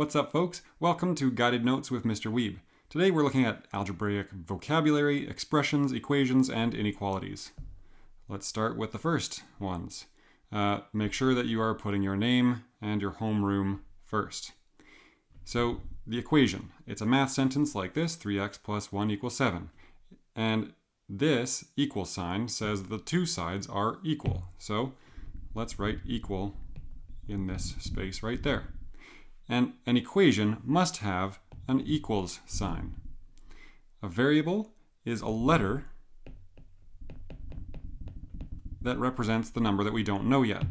What's up, folks? Welcome to Guided Notes with Mr. Weeb. Today we're looking at algebraic vocabulary, expressions, equations, and inequalities. Let's start with the first ones. Make sure that you are putting your name and your homeroom first. So the equation, it's a math sentence like this, 3x plus 1 equals 7. And this equal sign says the two sides are equal. So let's write equal in this space right there. And an equation must have an equals sign. A variable is a letter that represents the number that we don't know yet.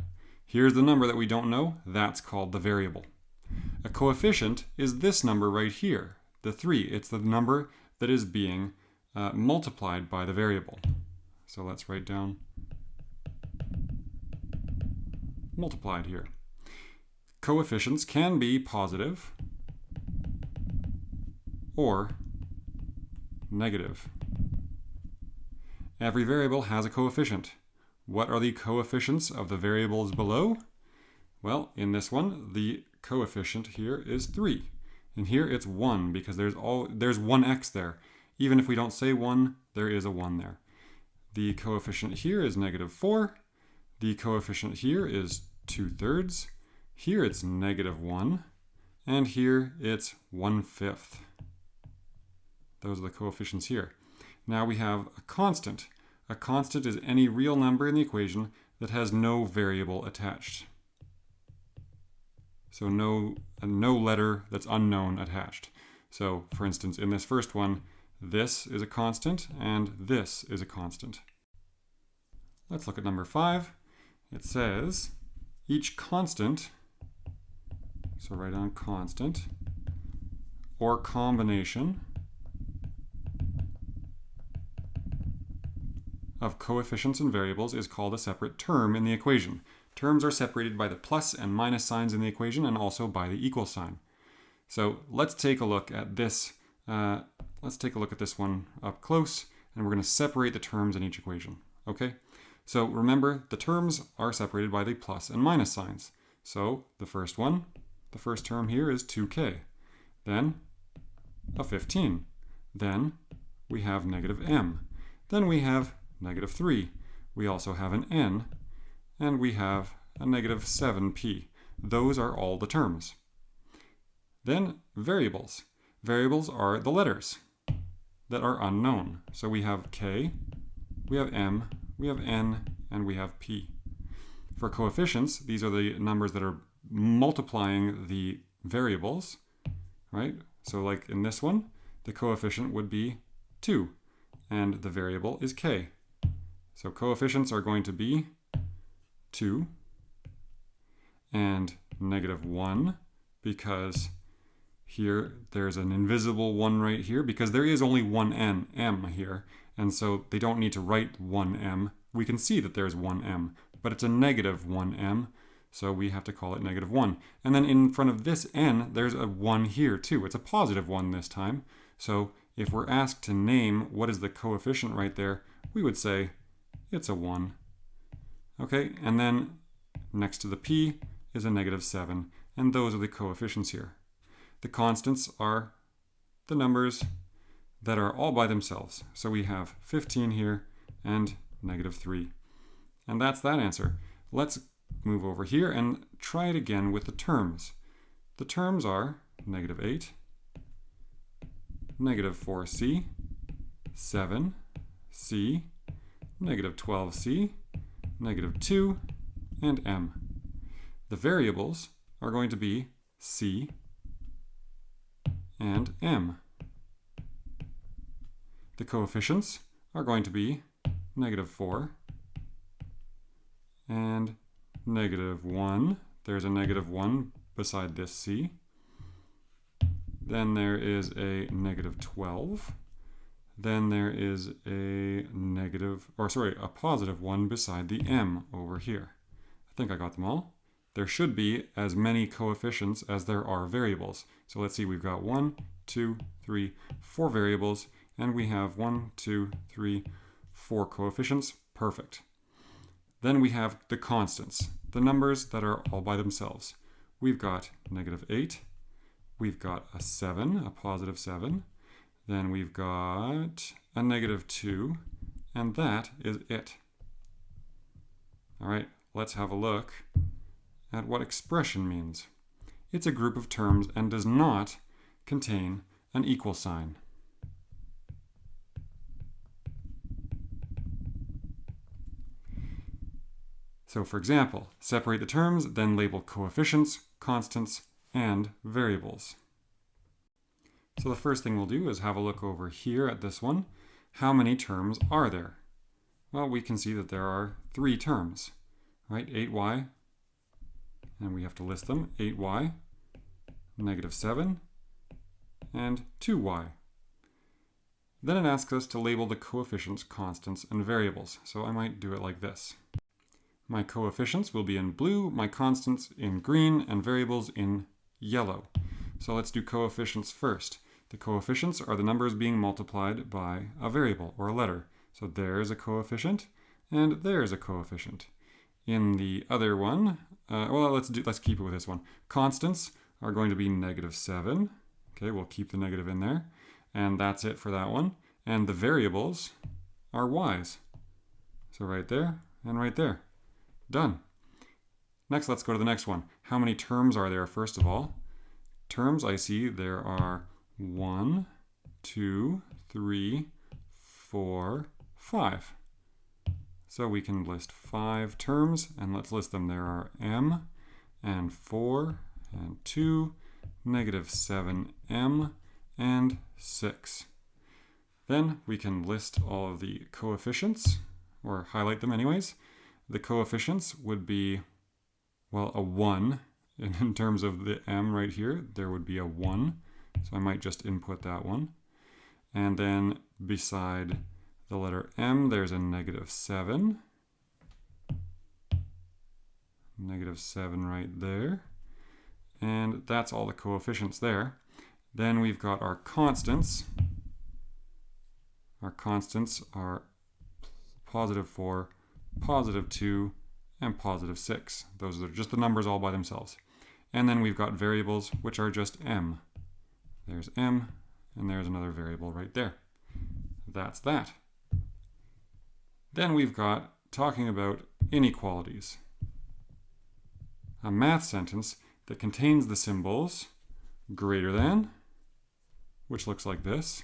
Here's the number that we don't know, that's called the variable. A coefficient is this number right here, the 3. It's the number that is being multiplied by the variable. So let's write down multiplied here. Coefficients can be positive or negative. Every variable has a coefficient. What are the coefficients of the variables below? Well, in this one, the coefficient here is 3. And here it's 1 because there's 1x there. Even if we don't say 1, there is a 1 there. The coefficient here is -4. The coefficient here is 2/3. Here it's -1, and here it's 1/5. Those are the coefficients here. Now we have a constant. A constant is any real number in the equation that has no variable attached. So no letter that's unknown attached. So for instance, in this first one, this is a constant and this is a constant. Let's look at number 5. It says each constant, so write down constant, or combination of coefficients and variables is called a separate term in the equation. Terms are separated by the plus and minus signs in the equation and also by the equal sign. So let's take a look at this. Let's take a look at this one up close, and we're going to separate the terms in each equation. Okay? So remember, the terms are separated by the plus and minus signs. So the first term here is 2k. Then a 15. Then we have -m. Then we have -3. We also have an n. And we have a -7p. Those are all the terms. Then variables. Variables are the letters that are unknown. So we have k, we have m, we have n, and we have p. For coefficients, these are the numbers that are multiplying the variables, right? So like in this one, the coefficient would be 2, and the variable is k. So coefficients are going to be 2 and -1, because here there's an invisible 1 right here, because there is only one m here, and so they don't need to write 1m. We can see that there's 1m, but it's a -1m, so we have to call it -1. And then in front of this n, there's a 1 here too. It's a positive 1 this time. So if we're asked to name what is the coefficient right there, we would say it's a 1. Okay, and then next to the p is a -7, and those are the coefficients here. The constants are the numbers that are all by themselves. So we have 15 here and -3. And that's that answer. Let's move over here and try it again with the terms. The terms are -8, -4c, 7c, -12c, -2, and m. The variables are going to be c and m. The coefficients are going to be -4 and -1. There's a -1 beside this c. Then there is a -12. Then there is a positive 1 beside the m over here. I think I got them all. There should be as many coefficients as there are variables. So let's see, we've got 1, 2, 3, 4 variables, and we have 1, 2, 3, 4 coefficients. Perfect. Then we have the constants, the numbers that are all by themselves. We've got -8, we've got a 7, a positive 7. Then we've got a negative 2, and that is it. All right, let's have a look at what expression means. It's a group of terms and does not contain an equal sign. So for example, separate the terms, then label coefficients, constants, and variables. So the first thing we'll do is have a look over here at this one. How many terms are there? Well, we can see that there are 3 terms, right? 8y, and we have to list them. 8y, negative 7, and 2y. Then it asks us to label the coefficients, constants, and variables. So I might do it like this. My coefficients will be in blue, my constants in green, and variables in yellow. So let's do coefficients first. The coefficients are the numbers being multiplied by a variable or a letter. So there's a coefficient, and there's a coefficient. In the other one, let's keep it with this one. Constants are going to be negative 7. Okay, we'll keep the negative in there. And that's it for that one. And the variables are y's. So right there and right there. Done. Next, let's go to the next one. How many terms are there, first of all? Terms, I see there are 1, 2, 3, 4, 5. So we can list 5 terms, and let's list them. There are m, and 4, and 2, negative 7m, and 6. Then we can list all of the coefficients, or highlight them anyways. The coefficients would be, well, a 1. And in terms of the m right here, there would be a 1. So I might just input that one. And then beside the letter m, there's a negative 7. Negative 7 right there. And that's all the coefficients there. Then we've got our constants. Our constants are positive 4, positive 2, and positive 6. Those are just the numbers all by themselves. And then we've got variables, which are just m. There's m, and there's another variable right there. That's that. Then we've got talking about inequalities. A math sentence that contains the symbols greater than, which looks like this,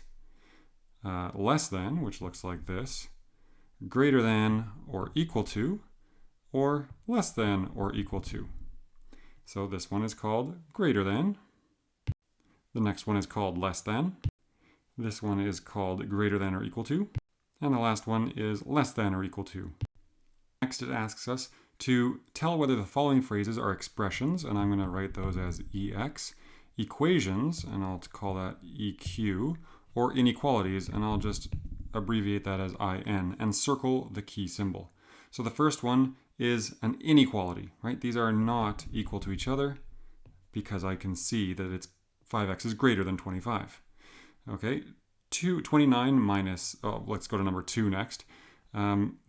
less than, which looks like this, greater than or equal to, or less than or equal to. So this one is called greater than. The next one is called less than. This one is called greater than or equal to. And the last one is less than or equal to. Next, it asks us to tell whether the following phrases are expressions, and I'm going to write those as EX, equations, and I'll call that EQ, or inequalities, and I'll just abbreviate that as IN, and circle the key symbol. So the first one is an inequality, right? These are not equal to each other because I can see that it's 5x is greater than 25. Okay, 29 minus, let's go to number 2 next.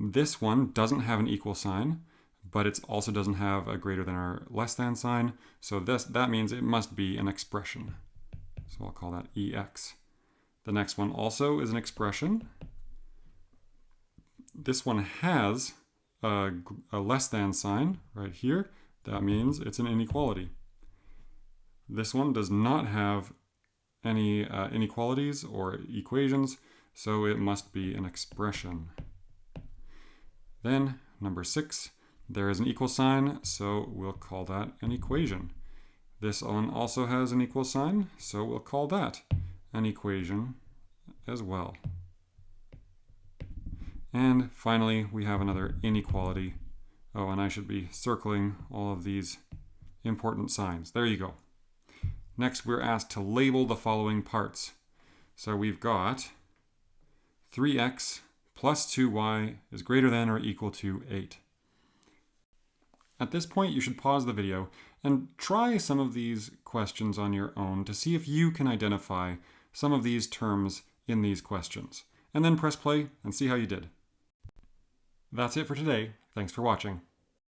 This one doesn't have an equal sign, but it also doesn't have a greater than or less than sign. So that means it must be an expression. So I'll call that EX. The next one also is an expression. This one has a less than sign right here. That means it's an inequality. This one does not have any inequalities or equations, so it must be an expression. Then number 6, there is an equal sign, so we'll call that an equation. This one also has an equal sign, so we'll call that an equation as well. And finally, we have another inequality. Oh, and I should be circling all of these important signs. There you go. Next, we're asked to label the following parts. So we've got 3x plus 2y is greater than or equal to 8. At this point, you should pause the video and try some of these questions on your own to see if you can identify some of these terms in these questions. And then press play and see how you did. That's it for today. Thanks for watching.